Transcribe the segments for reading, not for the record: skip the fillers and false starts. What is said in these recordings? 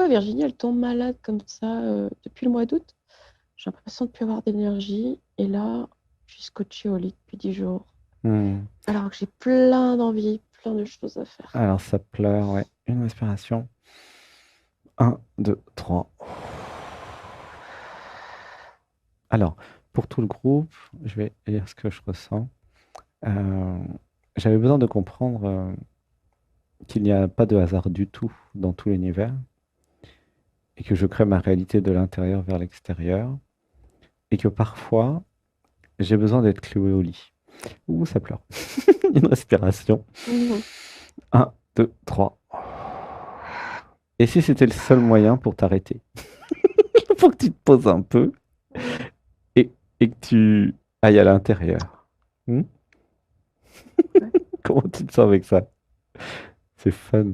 pourquoi Virginie, elle tombe malade comme ça depuis le mois d'août? J'ai l'impression de ne plus avoir d'énergie. Et là, je suis scotchée au lit depuis 10 jours. Hmm. Alors que j'ai plein d'envie, plein de choses à faire. Alors, ça pleure, ouais. Une respiration. Un, 2, 3. Alors, pour tout le groupe, je vais lire ce que je ressens. Euh, J'avais besoin de comprendre qu'il n'y a pas de hasard du tout dans tout l'univers et que je crée ma réalité de l'intérieur vers l'extérieur et que parfois, j'ai besoin d'être cloué au lit. Ouh, ça pleure. Une respiration. Mhm. Un, 2, 3. Et si c'était le seul moyen pour t'arrêter? Il faut que tu te poses un peu et, et que tu ailles à l'intérieur. Hmm. Ouais. Comment tu te sens avec ça? C'est fun.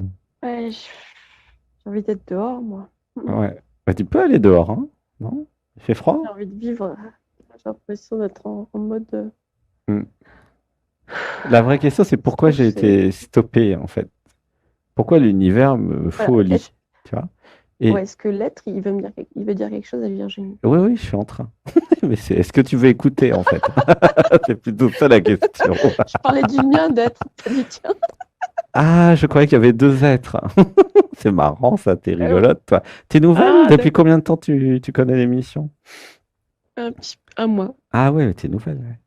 Ouais, j'ai envie d'être dehors, moi. Mhm. Ouais. Bah, tu peux aller dehors, hein? Non? Il fait J'ai froid? envie de vivre. J'ai l'impression d'être en mode. Hmm. La vraie question, c'est Est-ce pourquoi que j'ai c'est. été stoppé, en fait. Pourquoi l'univers me fout Voilà. au lit, tu vois? Ouais, Et est-ce que l'être, il veut dire quelque chose à Virginie? oui, oui, je suis en train. Mais est-ce que tu veux écouter, en fait? C'est plutôt ça la question. Je parlais du mien d'être, pas du tien. Ah, je croyais qu'il y avait deux êtres. C'est marrant, ça, t'es Ouais. rigolote, toi. T'es nouvelle? Ah, Depuis d'accord. combien de temps tu connais l'émission? Un mois. Ah ouais, mais t'es nouvelle, ouais.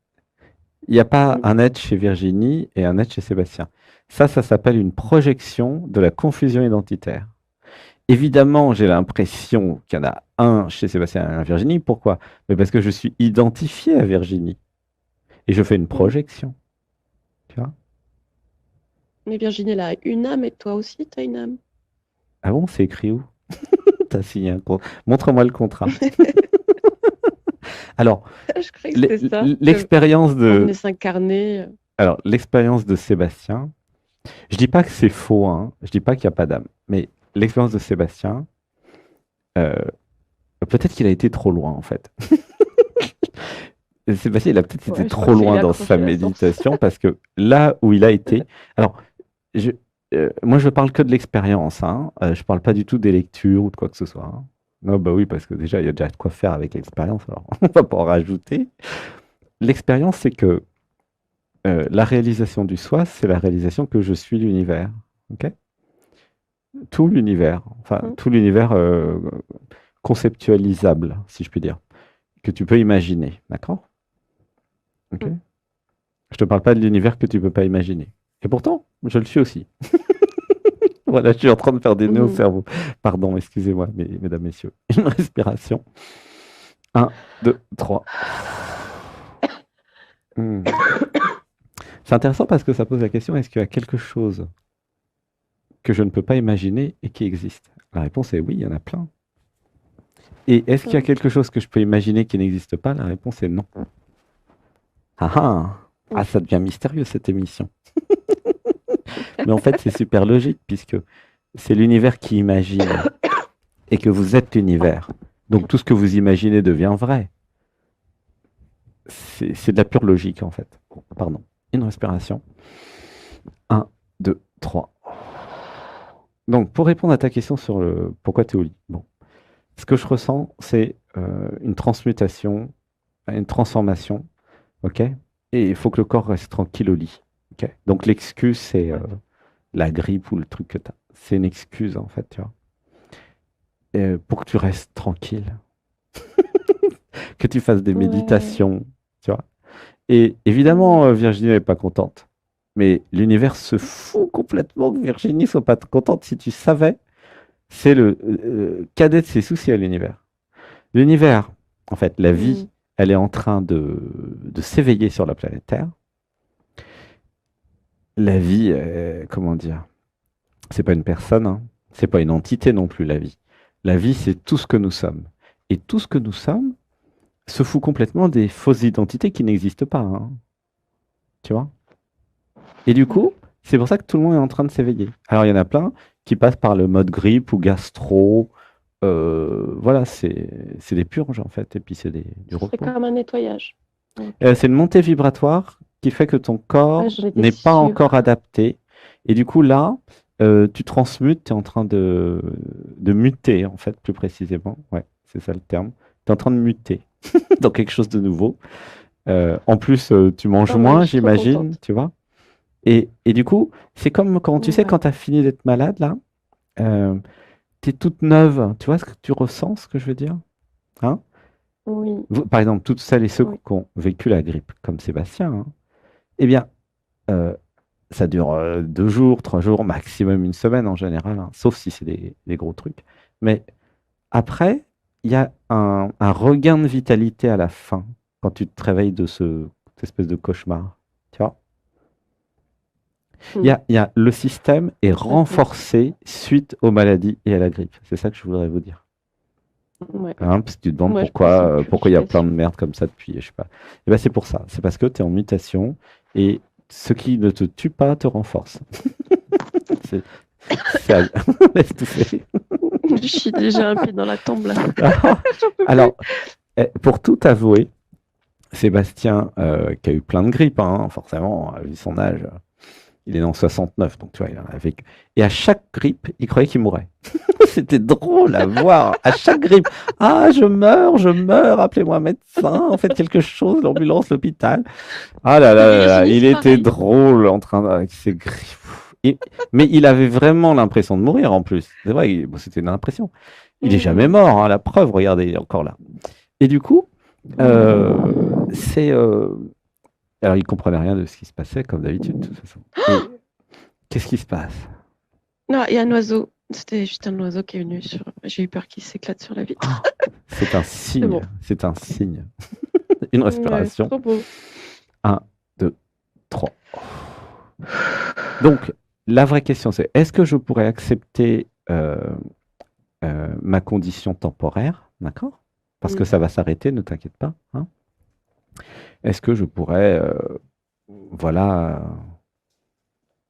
Il n'y a pas Mm. un être chez Virginie et un être chez Sébastien. Ça s'appelle une projection de la confusion identitaire. Évidemment, j'ai l'impression qu'il y en a un chez Sébastien et un Virginie. Pourquoi? Mais parce que je suis identifié à Virginie et je fais une Mm. projection. Tu vois? Mais Virginie, elle a une âme et toi aussi, tu as une âme. Ah bon, c'est écrit où? T'as signé un contrat. Montre-moi le contrat. Alors, Je croyais que c'était ça, que l'expérience on venait de, s'incarner. alors, l'expérience de Sébastien, je dis pas que c'est faux, hein. Je dis pas qu'il n'y a pas d'âme, mais l'expérience de Sébastien, euh, peut-être qu'il a été trop loin en fait. Sébastien, il a peut-être été Ouais, je crois trop qu'il loin a dans sa accroché la source. méditation parce que là où il a été, alors, je, moi je parle que de l'expérience, hein. Je parle pas du tout des lectures ou de quoi que ce soit, hein. Non, bah oui, parce que déjà il y a déjà de quoi faire avec l'expérience, alors on va pas en rajouter. L'expérience, c'est que la réalisation du soi, c'est la réalisation que je suis l'univers. Ok. Tout l'univers, enfin Mm. tout l'univers conceptualisable, si je puis dire, que tu peux imaginer, d'accord? Ok. Mm. Je te parle pas de l'univers que tu peux pas imaginer. Et pourtant, je le suis aussi. Voilà, je suis en train de faire des nœuds au Mhm. cerveau. Pardon, excusez-moi, mesdames, messieurs. Une respiration. Un, 2, 3. C'est intéressant parce que ça pose la question, est-ce qu'il y a quelque chose que je ne peux pas imaginer et qui existe? La réponse est oui, il y en a plein. Et est-ce qu'il y a Mm. quelque chose que je peux imaginer qui n'existe pas? La réponse est non. Ah ah! Ah, Mm. ça devient mystérieux cette émission. Mais en fait, c'est super logique puisque c'est l'univers qui imagine et que vous êtes l'univers. Donc tout ce que vous imaginez devient vrai. C'est de la pure logique en fait. Pardon. Une respiration. Un, 2, 3. Donc pour répondre à ta question sur le pourquoi tu es au lit. Bon, ce que je ressens, c'est une transmutation, une transformation. Ok. Et il faut que le corps reste tranquille au lit. Ok. Donc l'excuse, c'est Ouais. la grippe ou le truc que tu as. C'est une excuse en fait, tu vois. Pour que tu restes tranquille, que tu fasses des Ouais. méditations, tu vois. Et Mm. évidemment, Virginie n'est pas contente. Mais l'univers se fout complètement que Virginie soit pas contente. Si tu savais, c'est le cadet de ses soucis à l'univers. L'univers, en fait, la vie, Mm. elle est en train de s'éveiller sur la planète Terre. La vie, comment dire, c'est pas une personne, hein. C'est pas une entité non plus, la vie. La vie, c'est tout ce que nous sommes. Et tout ce que nous sommes se fout complètement des fausses identités qui n'existent pas, hein. Tu vois? Et du Ouais. coup, c'est pour ça que tout le monde est en train de s'éveiller. Alors, il y en a plein qui passent par le mode grippe ou gastro. Voilà, c'est des purges en fait, et puis c'est du C'est repos. comme un nettoyage. Ok. C'est une montée vibratoire qui fait que ton Ouais, corps j'en étais n'est pas sûre. encore adapté. Et du coup, là, Tu transmutes, tu es en train de muter, en fait, plus précisément. Ouais, c'est ça le terme. Tu es en train de muter dans quelque chose de nouveau. En plus, tu manges Pas mal, moins, je suis trop j'imagine, contente. tu vois. Et du coup, c'est comme quand tu sais, Ouais, quand tu as fini d'être malade, là, tu es toute neuve. Tu vois ce que tu ressens, ce que je veux dire? Hein? oui, Par exemple, toutes celles et ceux oui. qui ont vécu la grippe, comme Sébastien, hein, eh bien, euh, ça dure 2 jours, 3 jours, maximum une semaine en général, hein, sauf si c'est des gros trucs. Mais après, il y a un regain de vitalité à la fin, quand tu te réveilles de cette espèce de cauchemar. Tu vois? Hmm. Le système est Ça peut être. renforcé suite aux maladies et à la grippe. C'est ça que je voudrais vous dire. Ouais. Hein, parce que tu te demandes Moi, je pense en pourquoi il y a plein de purification. merde comme ça depuis, je sais pas. Et ben c'est pour ça. C'est parce que tu es en mutation et ce qui ne te tue pas te renforce. C'est, Laisse tousser. Je suis déjà un pied dans la tombe là. J'en peux plus. Alors, pour tout avouer, Sébastien, qui a eu plein de grippes, hein, forcément, vu son âge, il est né en 69, donc tu vois, il en a vécu. Et à chaque grippe, il croyait qu'il mourrait. C'était drôle à voir. À chaque grippe, ah, je meurs, appelez-moi un médecin, faites quelque chose, l'ambulance, l'hôpital. Ah là Et là là là, Virginie, il c'est était pareil. drôle en train avec ses grippes. Mais il avait vraiment l'impression de mourir en plus. C'est vrai, bon, c'était une impression. Il est jamais Mhm. mort, hein, la preuve, regardez, il est encore là. Et du coup, c'est. Alors, il comprenait rien de ce qui se passait, comme d'habitude, de toute façon. Et qu'est-ce qui se passe? Non, il y a un oiseau. C'était juste un oiseau qui est venu sur. J'ai eu peur qu'il s'éclate sur la vitre. Ah, c'est un C'est signe, bon. c'est un signe. Une Ouais, c'est respiration. trop beau. Un, 2, 3. Donc, la vraie question, c'est est-ce que je pourrais accepter ma condition temporaire, d'accord? Parce que Mm. ça va s'arrêter, ne t'inquiète pas, hein. Est-ce que je pourrais, voilà,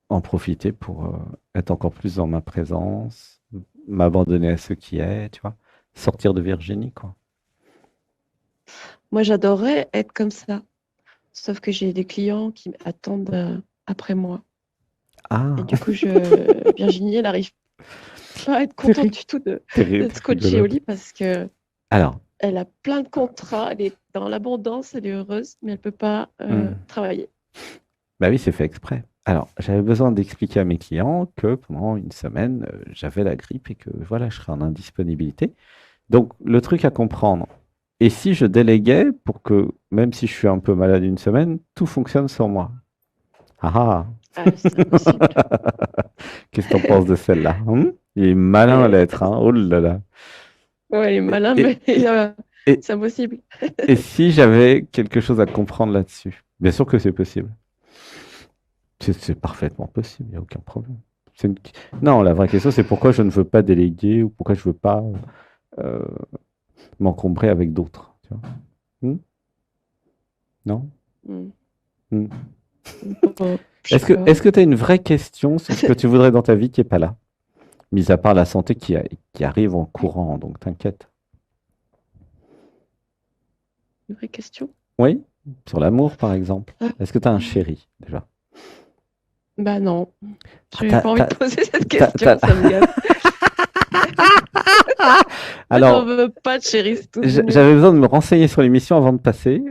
en profiter pour être encore plus dans ma présence, m'abandonner à ce qui est, tu vois, sortir de Virginie, quoi. Moi, j'adorerais être comme ça. Sauf que j'ai des clients qui attendent après moi. Et Ah, du coup, Virginie, elle n'arrive pas à être t'es contente du tout t'es d'être coachée au rigolote. lit parce que Alors, elle a plein de contrats, elle est dans l'abondance, elle est heureuse, mais elle ne peut pas hmm, travailler. bah oui, c'est fait exprès. Alors, j'avais besoin d'expliquer à mes clients que pendant une semaine, j'avais la grippe et que voilà, je serais en indisponibilité. Donc, le truc à comprendre, et si je déléguais pour que, même si je suis un peu malade une semaine, tout fonctionne sans moi? Ah Ah, c'est impossible. ah. Qu'est-ce que t'en penses de celle-là? Il est malin à Et- l'être, hein? Oh là là. ouais, elle est Et, malin, et, mais et, et- c'est impossible. et si j'avais quelque chose à comprendre là-dessus? Bien sûr que c'est possible. C'est parfaitement possible, il n'y a aucun problème. C'est une- Non, la vraie question, c'est pourquoi je ne veux pas déléguer ou pourquoi je ne veux pas euh, m'encombrer avec d'autres. Tu vois. Hmm. Non? Hmm. Hmm. Bon, je sais pas. Est-ce que tu as une vraie question sur ce que tu voudrais dans ta vie qui n'est pas là? Mis à part la santé qui arrive en courant, donc t'inquiète. Une vraie question? Oui? Sur l'amour, par exemple. Ah, Est-ce que tu as un chéri, déjà? bah non, Ah, j'ai pas envie de poser cette t'as- question, t'as- ça me gave. Moi, j'en Alors, veux pas de chérie, c'est tout venu. j'avais besoin de me renseigner sur l'émission avant de passer.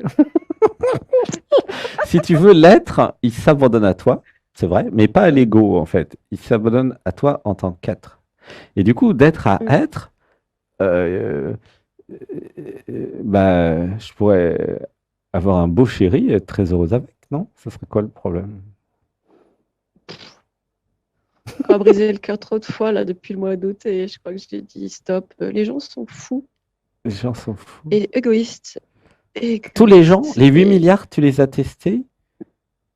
Si tu veux l'être, il s'abandonne à toi, c'est vrai, mais pas à l'ego en fait. Il s'abandonne à toi en tant qu'être. Et du coup, d'être à Hmm. être, bah, je pourrais avoir un beau chéri et être très heureuse avec, non? Ce serait quoi le problème? On m'a brisé le cœur trop de fois là depuis le mois d'août et je crois que j'ai dit stop. Les gens sont fous Les gens s'en foutent. et égoïstes. Tous les gens, Égoïstes. les 8 Et milliards, tu les as testés?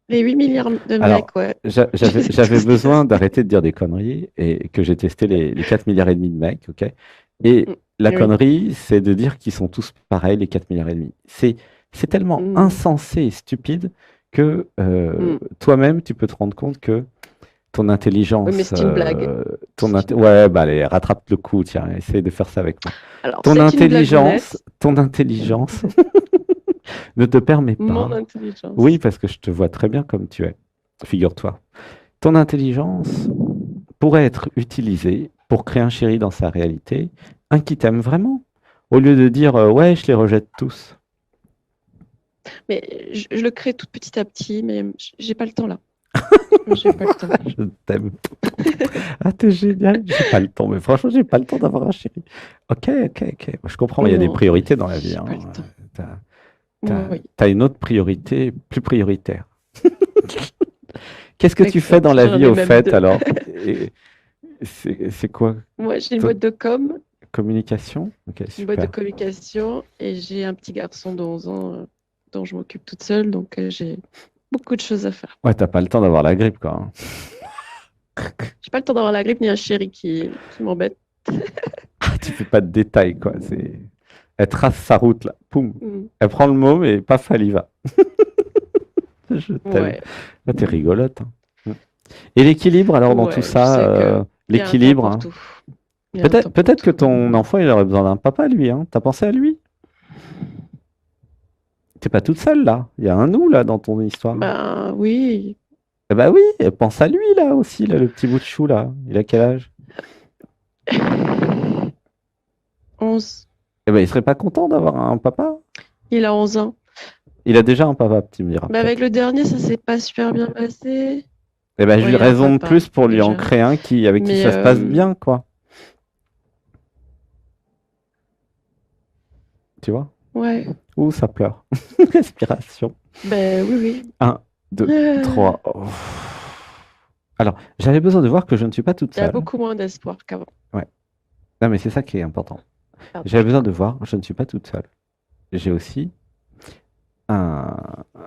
les 8 milliards de Alors, mecs, ouais. Je les ai j'avais tous besoin testés. d'arrêter de dire des conneries et que j'ai testé les 4 milliards et demi de mecs, ok? Et Mm. la Oui. connerie, c'est de dire qu'ils sont tous pareils, les 4 milliards et demi. C'est tellement Mm. insensé et stupide que Mm. toi-même, tu peux te rendre compte que ton Oui, mais intelligence, c'est une blague. C'est une blague. ouais, bah allez, rattrape le coup, tiens, essaye de faire ça avec moi. Alors, c'est une blagounette. Ton intelligence ne te permet Mon pas. Oui, intelligence. parce que je te vois très bien comme tu es. Figure-toi. Ton intelligence pourrait être utilisé pour créer un chéri dans sa réalité, un qui t'aime vraiment, au lieu de dire ouais, je les rejette tous. Mais je le crée tout petit à petit, mais j'ai pas le temps là. J'ai pas le temps. Je t'aime. Ah, t'es génial. J'ai pas le temps, mais franchement, j'ai pas le temps d'avoir un chéri. Ok, ok, ok. Je comprends, il y a des Non, priorités dans la vie. j'ai Hein. pas le temps. T'as, Oui, t'as une autre priorité plus prioritaire. Qu'est-ce que tu fais dans exact. la J'en vie ai au même fait deux. alors? Et c'est quoi? Moi, j'ai une Toi, boîte de com, communication? Ok, une boîte de super. communication, et j'ai un petit garçon de 11 ans dont je m'occupe toute seule, donc j'ai beaucoup de choses à faire. Ouais, t'as pas le temps d'avoir la grippe, quoi. Hein. J'ai pas le temps d'avoir la grippe ni un chéri qui m'embête. Ah, tu fais pas de détails, quoi. Elle trace sa route, là. Poum. Mm. Elle prend le mot, et paf, elle y va. Je t'aime. Ouais, Ah, t'es rigolote. Hein. Mm. Et l'équilibre, alors, dans tout ouais, je ça, sais que il y a un temps l'équilibre, pour hein. tout. Il y a un temps pour Peut-être que tout. ton enfant, il aurait besoin d'un papa, lui, hein. T'as pensé à lui? T'es pas toute seule, là. Il y a un nous, là, dans ton histoire. Ben oui, Eh bah oui, pense à lui, là, aussi, là, le petit bout de chou, là. Il a quel âge? 11. Eh ben, il serait pas content d'avoir un papa? Il a 11 ans. Il a déjà un papa, tu me diras Mais avec peut-être. le dernier, ça s'est pas super bien passé. Eh ben, Bon, j'ai il a un raison de papa plus pour lui en déjà. créer un avec qui Mais ça se passe bien, quoi. Tu vois? ouais, Ouh, ça pleure. Respiration. ben oui, oui. Un, deux, Euh, trois. Oh. Alors, j'avais besoin de voir que je ne suis pas toute Il y a seule. beaucoup moins d'espoir qu'avant. Ouais. Non, mais c'est ça qui est important. Pardon. J'avais besoin de voir, je ne suis pas toute seule. J'ai aussi un,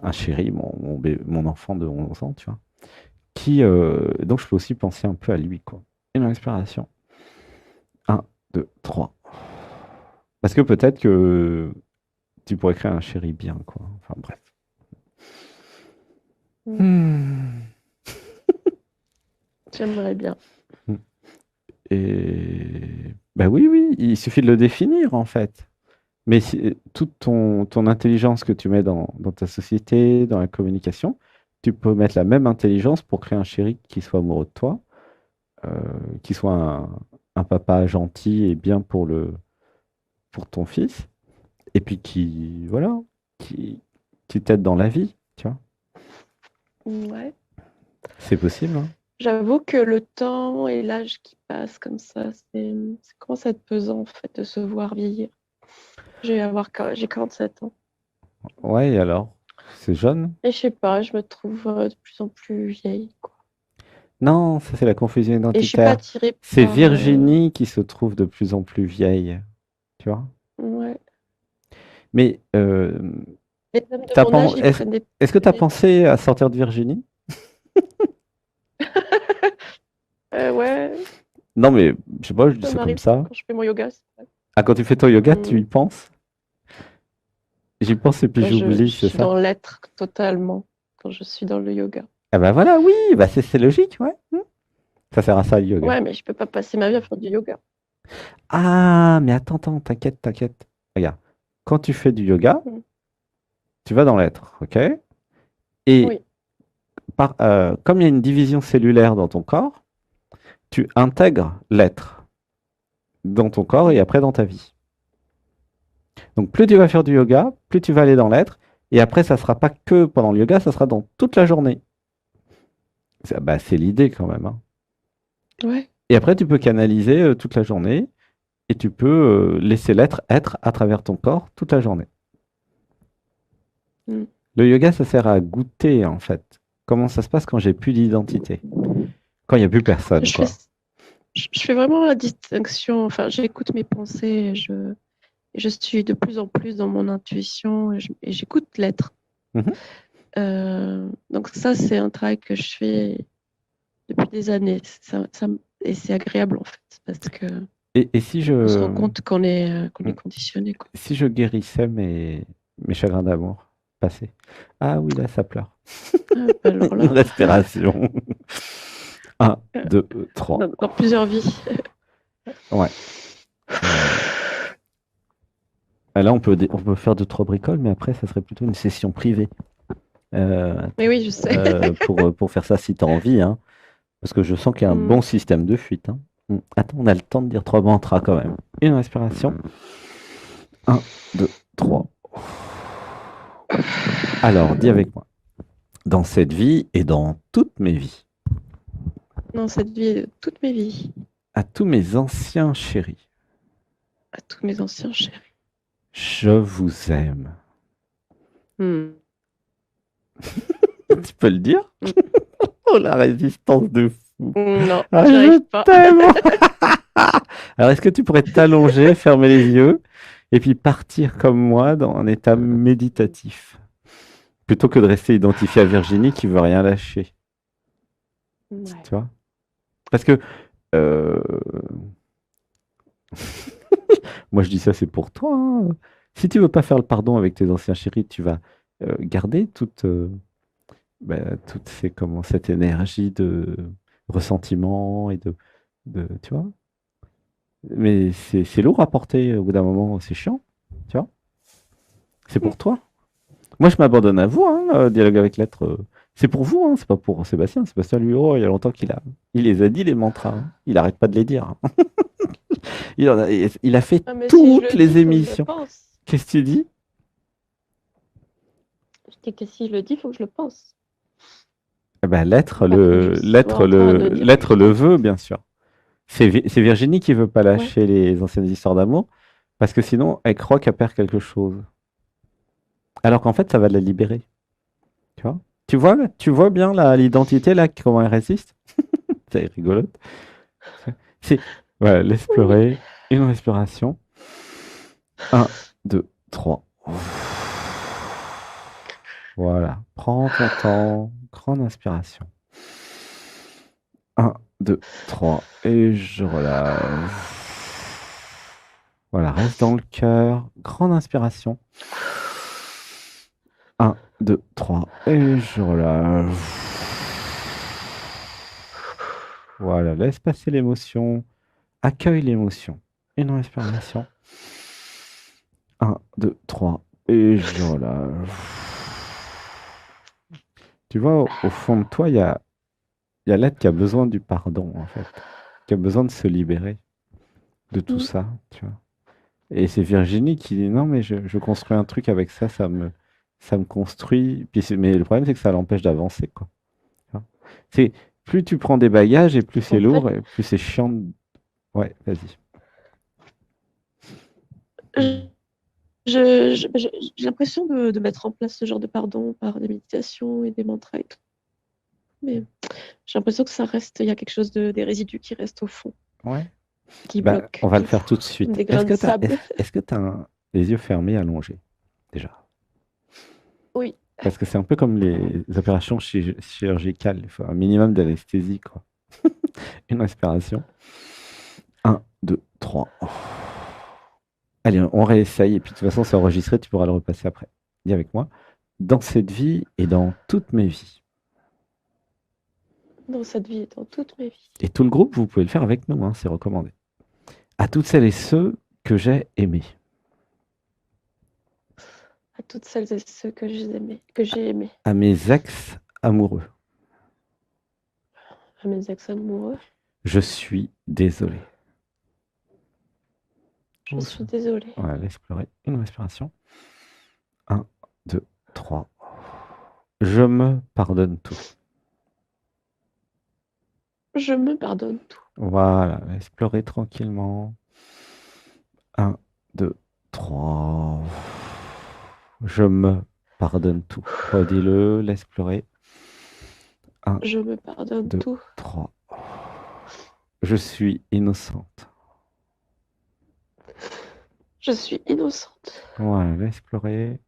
un chéri, mon enfant de 11 ans, tu vois, donc je peux aussi penser un peu à lui, quoi. Une respiration. Un, deux, trois. Parce que peut-être que tu pourrais créer un chéri bien, quoi. Enfin, bref. Hmm. J'aimerais bien. Et bah oui, oui, il suffit de le définir, en fait. Mais toute ton intelligence que tu mets dans ta société, dans la communication, tu peux mettre la même intelligence pour créer un chéri qui soit amoureux de toi, euh, qui soit un papa gentil et bien pour ton fils, et puis voilà, qui, qui t'aide dans la vie, tu vois. Ouais. C'est possible, hein. J'avoue que le temps et l'âge qui passe comme ça commence à être pesant en fait de se voir vieillir. J'ai 47 ans. Ouais, et alors? C'est jeune? Et je sais pas, je me trouve de plus en plus vieille, quoi. Non, ça c'est la confusion Et je suis pas identitaire. attirée C'est par Virginie qui se trouve de plus en plus vieille, tu vois. ouais. Mais Les hommes de mon âge, ils prennent des est-ce que tu as pensé à sortir de Virginie? ouais, Non, mais je sais pas, je dis ça ça comme m'arrive ça. quand je fais mon yoga. C'est vrai. Ah, quand tu fais ton yoga, tu y Mm. penses? J'y pense et puis Moi, je j'oublie, c'est suis ça? dans l'être totalement quand je suis dans le yoga. Ah bah voilà, oui, bah c'est logique, ouais. Ça sert à ça, le yoga. Ouais, mais je peux pas passer ma vie à faire du yoga. Ah, mais attends, t'inquiète, t'inquiète. Regarde, quand tu fais du yoga, Mm. tu vas dans l'être, ok? Et Oui. comme il y a une division cellulaire dans ton corps, tu intègres l'être dans ton corps et après dans ta vie. Donc plus tu vas faire du yoga, plus tu vas aller dans l'être, et après ça sera pas que pendant le yoga, ça sera dans toute la journée. Bah, c'est l'idée quand même, hein. Ouais. Et après tu peux canaliser toute la journée, et tu peux laisser l'être être à travers ton corps toute la journée. Mm. Le yoga, ça sert à goûter en fait. Comment ça se passe quand j'ai plus d'identité? Quand il n'y a plus personne, Je fais, quoi. je fais vraiment la distinction. Enfin, j'écoute mes pensées. Je suis de plus en plus dans mon intuition et j'écoute l'être. Mhm. Donc ça, c'est un travail que je fais depuis des années. Et c'est agréable en fait, parce que Et si on se rend je, compte qu'on est conditionné, quoi. si je guérissais mes chagrins d'amour passés? Ah oui, là, ça pleure. Ah, bah alors Une là, respiration. Un, deux, trois. dans plusieurs vies. Ouais. Là, on peut faire deux, trois bricoles, mais après, ça serait plutôt une session privée. Mais oui, je sais. Pour faire ça si tu as envie, hein. Parce que je sens qu'il y a un Hmm. bon système de fuite, hein. Attends, on a le temps de dire 3 mantras quand même. Une respiration. Un, 2, 3. Alors, dis avec moi. Dans cette vie et dans toutes mes vies, Dans cette vie et de toutes mes vies, à tous mes anciens chéris, à tous mes anciens chéris. je vous aime. Hmm. Tu peux le dire? Mm. Oh, la résistance de fou. Non, Ah, j'y je arrive pas. t'aime. Alors, est-ce que tu pourrais t'allonger, fermer les yeux et puis partir comme moi dans un état méditatif, plutôt que de rester identifié à Virginie qui veut rien lâcher, Ouais. tu vois? Parce que euh, moi je dis ça, c'est pour toi, hein. Si tu veux pas faire le pardon avec tes anciens chéris, tu vas garder toute cette énergie de ressentiment et tu vois? Mais c'est lourd à porter au bout d'un moment, c'est chiant, tu vois? C'est pour toi. Moi, je m'abandonne à vous, hein, dialogue avec l'être. C'est pour vous, hein, c'est pas pour Sébastien. Sébastien, lui, oh, il y a longtemps il les a dit, les mantras, hein. Il arrête pas de les dire, hein. Il a fait Ah, mais si je toutes le dis, les il faut que je le émissions. pense. Qu'est-ce que tu dis? Je dis que si je le dis, il faut que je le pense. Eh ben, l'être Pas que je sois en train de dire que l'être je le pense. veut, bien sûr. C'est Virginie qui veut pas Ouais. lâcher les anciennes histoires d'amour, parce que sinon, elle croit qu'elle perd quelque chose. Alors qu'en fait, ça va la libérer. Tu vois? Tu vois bien l'identité là, comment elle résiste? C'est rigolote. C'est, voilà, laisse Oui. pleurer. Une respiration. Un, 2, 3. Voilà. Prends ton temps. Grande inspiration. Un, 2, 3. Et je relâche. Voilà, reste dans le cœur. Grande inspiration. Un, 2, 3. Et je relâche. Voilà, laisse passer l'émotion. Accueille l'émotion. Une respiration. Un, 2, 3. Et je relâche. Tu vois, au fond de toi, il y a l'être qui a besoin du pardon, en fait. Qui a besoin de se libérer de tout Mm. ça, tu vois. Et c'est Virginie qui dit non, mais je construis un truc avec ça, ça me construit. Mais le problème, c'est que ça l'empêche d'avancer, quoi. Tu vois. C'est plus tu prends des bagages et plus c'est En fait, lourd et plus c'est chiant. Ouais, vas-y. je- j'ai l'impression de mettre en place ce genre de pardon par des méditations et des mantras et tout. Mais j'ai l'impression que ça reste, il y a quelque chose des résidus qui restent au fond, Ouais. qui Bah, bloquent on va le tout, faire tout de comme suite. des grains de sable. Est-ce que tu as les yeux fermés allongés, déjà? Oui, Parce que c'est un peu comme les opérations chirurgicales. Il faut un minimum d'anesthésie, quoi. Une respiration. Un, 2, 3. Allez, on réessaye. Et puis, de toute façon, c'est enregistré. Tu pourras le repasser après. Dis avec moi. Dans cette vie et dans toutes mes vies. dans cette vie et dans toutes mes vies. Et tout le groupe, vous pouvez le faire avec nous, hein, c'est recommandé. À toutes celles et ceux que j'ai aimés. À toutes celles et ceux que j'ai aimés, À mes ex amoureux. à mes ex-amoureux, Je suis désolé. je suis désolée. Voilà, laisse pleurer. Une respiration. Un, 2, 3. Je me pardonne tout. Je me pardonne tout. Voilà, laisse pleurer tranquillement. Un, 2, 3. Je me pardonne tout. Redis-le, laisse pleurer. Un, Je me pardonne 2, tout. 3. Je suis innocente. Je suis innocente. Voilà, laisse pleurer.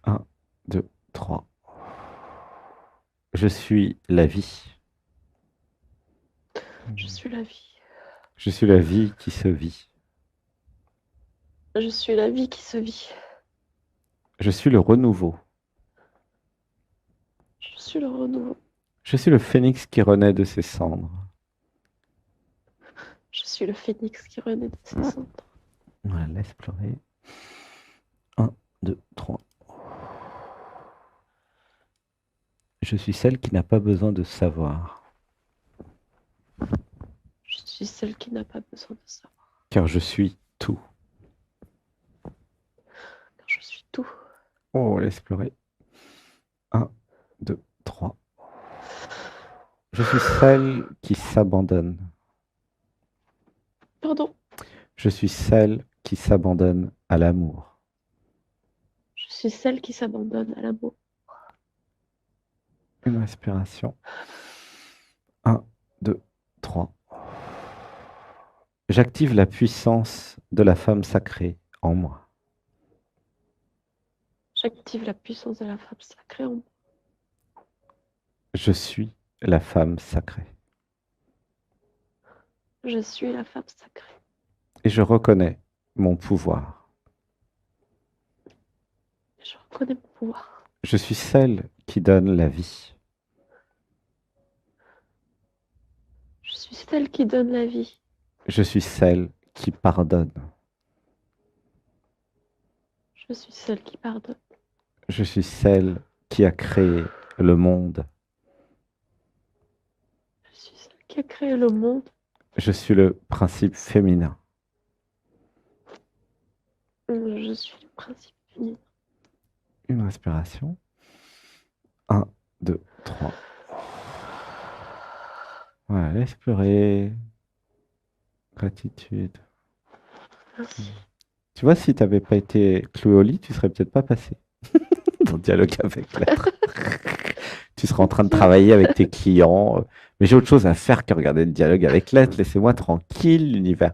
Un, 2, 3. Je suis la vie. Je suis la vie. Je suis la vie qui se vit. Je suis la vie qui se vit. Je suis le renouveau. Je suis le renouveau. Je suis le phénix qui renaît de ses cendres. Je suis le phénix qui renaît de ses cendres. Voilà, laisse pleurer. Un, 2, 3. Je suis celle qui n'a pas besoin de savoir. Je suis celle qui n'a pas besoin de savoir, car je suis tout. car je suis tout. Oh, laisse pleurer. 1, 2, 3. Je suis celle qui s'abandonne. Pardon, Je suis celle qui s'abandonne à l'amour. je suis celle qui s'abandonne à l'amour. Une respiration. 1, 2, 3. J'active la puissance de la femme sacrée en moi. J'active la puissance de la femme sacrée en moi. Je suis la femme sacrée. Je suis la femme sacrée. Et je reconnais mon pouvoir. Je reconnais mon pouvoir. Je suis celle qui donne la vie. Je suis celle qui donne la vie. Je suis celle qui pardonne. Je suis celle qui pardonne. Je suis celle qui a créé le monde. Je suis celle qui a créé le monde. Je suis le principe féminin. Je suis le principe fini. Une respiration. 1, 2, 3. Voilà, laisse pleurer. Gratitude. Merci. Tu vois, si tu n'avais pas été cloué au lit, tu serais peut-être pas passé dans le dialogue avec l'être. Tu serais en train de travailler avec tes clients. Mais j'ai autre chose à faire que regarder le dialogue avec l'être. Laissez-moi tranquille, l'univers.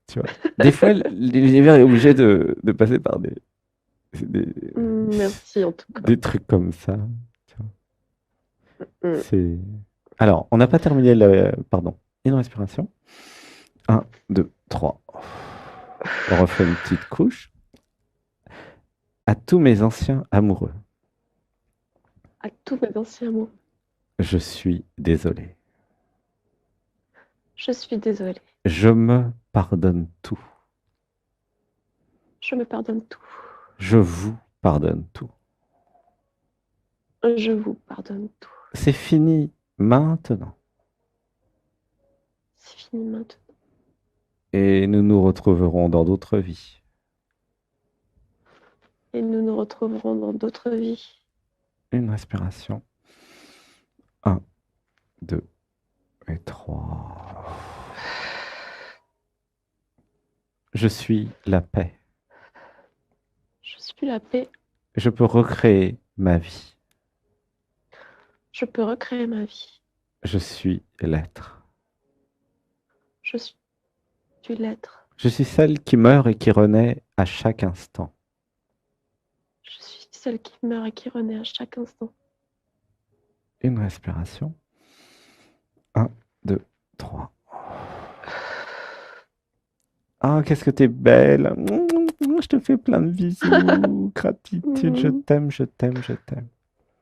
Tu vois. Des fois, l'univers est obligé de passer par des, Merci en tout cas. des trucs comme ça. Tu vois. Mm. C'est... Alors, on n'a pas terminé Pardon. Une respiration. 1, 2, 3. On refait une petite couche. À tous mes anciens amoureux, À tous mes anciens mots, je suis désolé. je suis désolée. Je me pardonne tout. Je me pardonne tout. Je vous pardonne tout. Je vous pardonne tout. C'est fini maintenant. C'est fini maintenant. Et nous nous retrouverons dans d'autres vies. Et nous nous retrouverons dans d'autres vies. Une respiration. 1, 2 et 3. Je suis la paix. Je suis la paix. Je peux recréer ma vie. Je peux recréer ma vie. Je suis l'être. Je suis l'être. Je suis celle qui meurt et qui renaît à chaque instant. Je suis celle qui meurt et qui renaît à chaque instant. Une respiration. 1, 2, 3. Ah, qu'est-ce que t'es belle. Je te fais plein de bisous. Gratitude, je t'aime, je t'aime, je t'aime.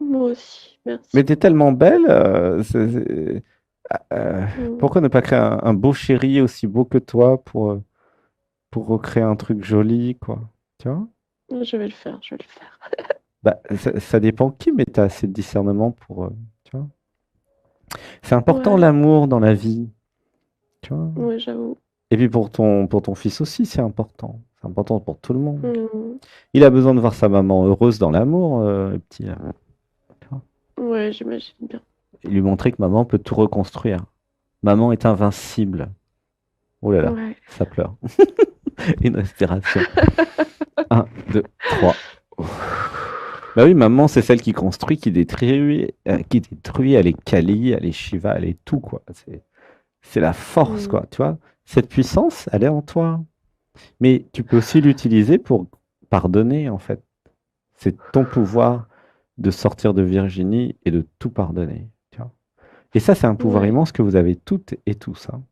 Moi aussi, merci. Mais t'es tellement belle. Mm. Pourquoi ne pas créer un beau chéri aussi beau que toi pour recréer un truc joli, quoi. Tu vois? Je vais le faire, je vais le faire. Bah, ça dépend qui, mais t'as assez de discernement pour. Tu vois? C'est important Ouais, l'amour dans la vie. Tu vois? ouais, j'avoue. Et puis pour ton fils aussi, c'est important. C'est important pour tout le monde. Mm. Il a besoin de voir sa maman heureuse dans l'amour, le petit. Tu vois. Ouais, j'imagine bien. Et lui montrer que maman peut tout reconstruire. Maman est invincible. Oh là là, Ouais. ça pleure. Une respiration. 1, 2, 3. Bah oui, maman, c'est celle qui construit, qui détruit, elle est Kali, elle est Shiva, elle est tout, quoi. C'est la force, Mm. quoi. Tu vois, cette puissance, elle est en toi. Mais tu peux aussi l'utiliser pour pardonner, en fait. C'est ton pouvoir de sortir de Virginie et de tout pardonner. Tu vois. Et ça, c'est un pouvoir Ouais. immense que vous avez toutes et tous. Hein.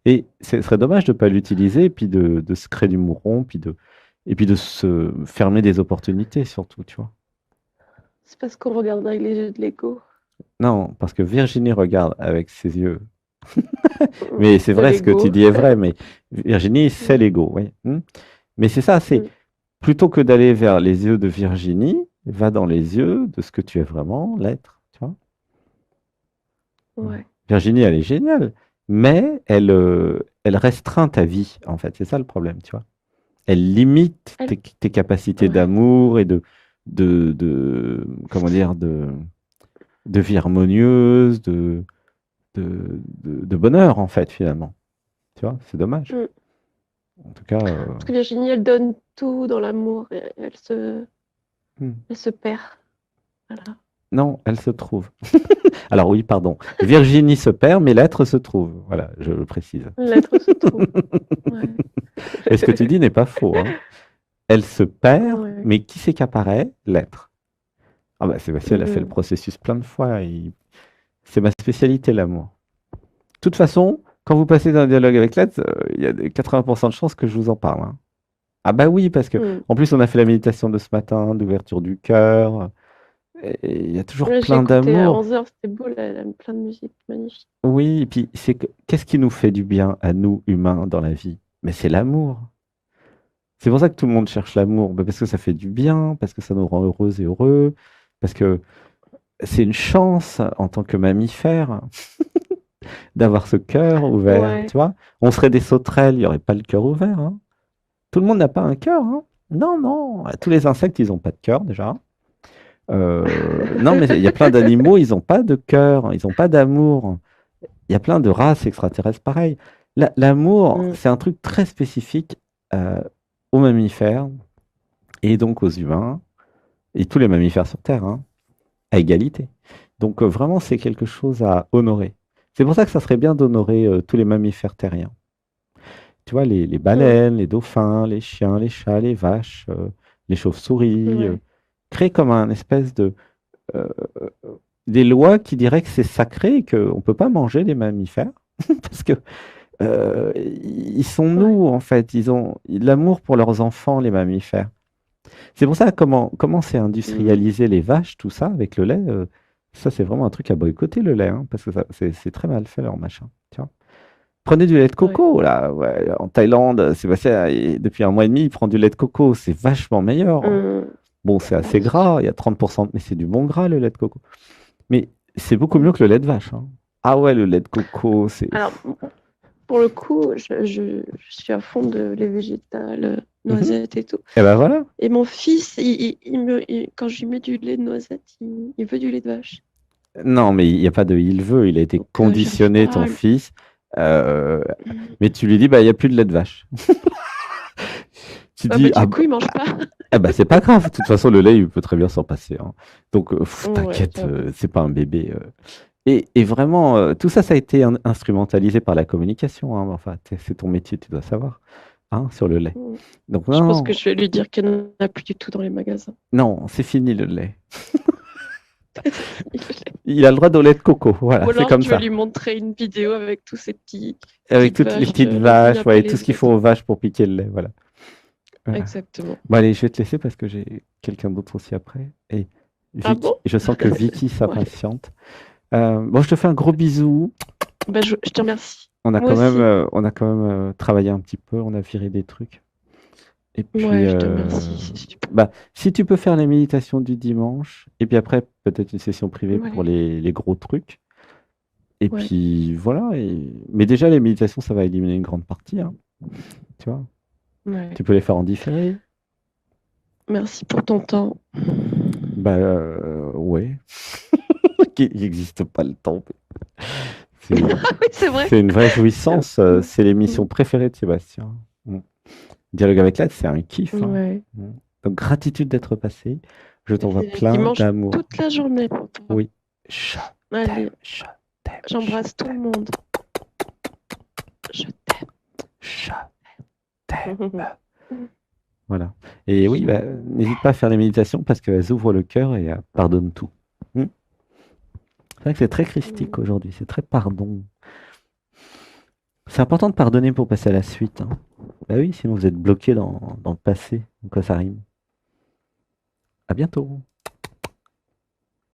Et ce serait dommage de ne pas l'utiliser, et puis de se créer du mouron, et puis de se fermer des opportunités, surtout, tu vois. C'est parce qu'on regarde avec les yeux de l'ego. Non, parce que Virginie regarde avec ses yeux. Mais c'est De vrai, ce que tu l'ego. dis est vrai, mais Virginie, c'est Mm. l'ego, oui. Mais c'est ça, c'est Mm. plutôt que d'aller vers les yeux de Virginie, va dans les yeux de ce que tu es vraiment, l'être, tu vois. Ouais. Virginie, elle est géniale, mais elle restreint ta vie, en fait. C'est ça le problème, tu vois. Elle limite Elle tes capacités ouais, d'amour et comment dire, de vie harmonieuse, de bonheur, en fait, finalement. Tu vois, c'est dommage. mmh. En tout cas, Parce que Virginie, elle donne tout dans l'amour et hmm. elle se perd. Voilà. Non, elle se trouve. Alors oui, pardon. Virginie se perd, mais l'être se trouve. Voilà, je le précise. L'être se trouve. Ouais. Et ce que tu dis n'est pas faux, hein. Elle se perd, Ouais. mais qui c'est qu'apparaît? L'être. Ah bah Sébastien, elle a fait le Mmh. processus plein de fois. C'est ma spécialité, l'amour. De toute façon, quand vous passez d'un dialogue avec l'être, il y a 80% de chances que je vous en parle, hein. Ah bah oui, parce que Mmh. en plus on a fait la méditation de ce matin, d'ouverture du cœur. Et il y a toujours Ouais, j'ai plein écouté à d'amour. 11h, c'était beau, là, elle a mis plein de musique magnifique. Oui, et puis qu'est-ce qui nous fait du bien à nous, humains, dans la vie? Mais c'est l'amour. C'est pour ça que tout le monde cherche l'amour, parce que ça fait du bien, parce que ça nous rend heureux et heureux, parce que c'est une chance en tant que mammifère d'avoir ce cœur ouvert, Ouais. tu vois? On serait des sauterelles, il n'y aurait pas le cœur ouvert, hein. Tout le monde n'a pas un cœur, hein. Non, non, tous les insectes, ils n'ont pas de cœur déjà. Non, mais il y a plein d'animaux, ils n'ont pas de cœur, ils n'ont pas d'amour. Il y a plein de races extraterrestres pareil. L'amour, Mmh. c'est un truc très spécifique euh, aux mammifères et donc aux humains et tous les mammifères sur Terre, hein, à égalité. Donc vraiment, c'est quelque chose à honorer. C'est pour ça que ça serait bien d'honorer tous les mammifères terriens. Tu vois, les Mmh. baleines, les dauphins, les chiens, les chats, les vaches, les chauves-souris, Ouais. créer comme un espèce euh, des lois qui diraient que c'est sacré et qu'on ne peut pas manger des mammifères parce que ils sont Ouais. nous, en fait. Ils ont l'amour pour leurs enfants, les mammifères. C'est pour ça comment c'est Mmh. industrialisé les vaches, tout ça, avec le lait. Ça, c'est vraiment un truc à boycotter, le lait, hein, parce que c'est très mal fait, leur machin. Tu vois. Prenez du lait de Ouais. coco, là. Ouais, en Thaïlande, Sébastien, depuis un mois et demi, il prend du lait de coco. C'est vachement meilleur. Mmh. Bon, c'est Ouais, assez c'est sûr. gras, il y a 30%, mais c'est du bon gras, le lait de coco. Mais c'est beaucoup Mmh. mieux que le lait de vache, hein. Ah ouais, le lait de coco, c'est... Alors, pour le coup, je suis à fond de lait végétal, Mhm. noisettes et tout. Et ben voilà. Et mon fils, quand je lui mets du lait de noisette, il veut du lait de vache. Non, mais il n'y a pas de il veut, il a été Donc, j'arrive conditionné, pas ton à... fils. Euh, Mmh. mais tu lui dis, bah, il n'y a plus de lait de vache. Tu Ah bah, dis, du coup, il mange pas. c'est pas grave, de toute façon, le lait, il peut très bien s'en passer, hein. Donc, Ouais, t'inquiète, j'avoue. c'est pas un bébé. Et vraiment, tout ça, ça a été instrumentalisé par la communication, hein. Enfin, c'est ton métier, tu dois savoir, hein, sur le lait. Mmh. Donc, Je pense que non, je vais lui dire qu'il n'y en a plus du tout dans les magasins. non, c'est fini le lait. C'est fini le lait. Il a le droit au lait de coco, voilà, Ou c'est alors, comme je vais ça. lui montrer une vidéo avec tous ces Avec petites toutes les vaches, petites les unes vaches, après ouais, et tout ce les qu'il faut aux autres. vaches pour piquer le lait, voilà. Voilà. Exactement. Bon, allez, je vais te laisser parce que j'ai quelqu'un d'autre aussi après. Et Ah Vicky, bon? je sens que Vicky Ouais. s'impatiente. Bon, je te fais un gros bisou. Bah, je te remercie. On a Moi quand même, aussi. travaillé un petit peu, on a viré des trucs. Et puis, Ouais, je te remercie. C'est super. bah, si tu peux faire les méditations du dimanche, et puis après, peut-être une session privée pour Ouais, les gros trucs. Et ouais, puis, voilà. Mais déjà, les méditations, ça va éliminer une grande partie, hein, tu vois. ouais. Tu peux les faire en différé. Merci pour ton temps. Bah, ouais. Il n'existe pas le temps. C'est Oui, c'est vrai. c'est une vraie jouissance. Mm, C'est l'émission mm. préférée de Sébastien. Mm. Dialogue avec l'être, c'est un kiff, hein. Ouais. Mm. Donc, gratitude d'être passé. Je Et t'envoie c'est plein dimanche d'amour. toute la journée pour toi. Oui. Je t'aime, Allez, je t'aime, je j'embrasse tout le t'aime, monde. Je je t'aime. t'aime. Voilà. Et oui, bah, n'hésite pas à faire les méditations parce qu'elles ouvrent le cœur et pardonnent tout. Mm. C'est vrai que c'est très christique aujourd'hui, c'est très pardon. C'est important de pardonner pour passer à la suite, hein. Bah oui, sinon vous êtes bloqué dans le passé. Donc ça rime. À bientôt.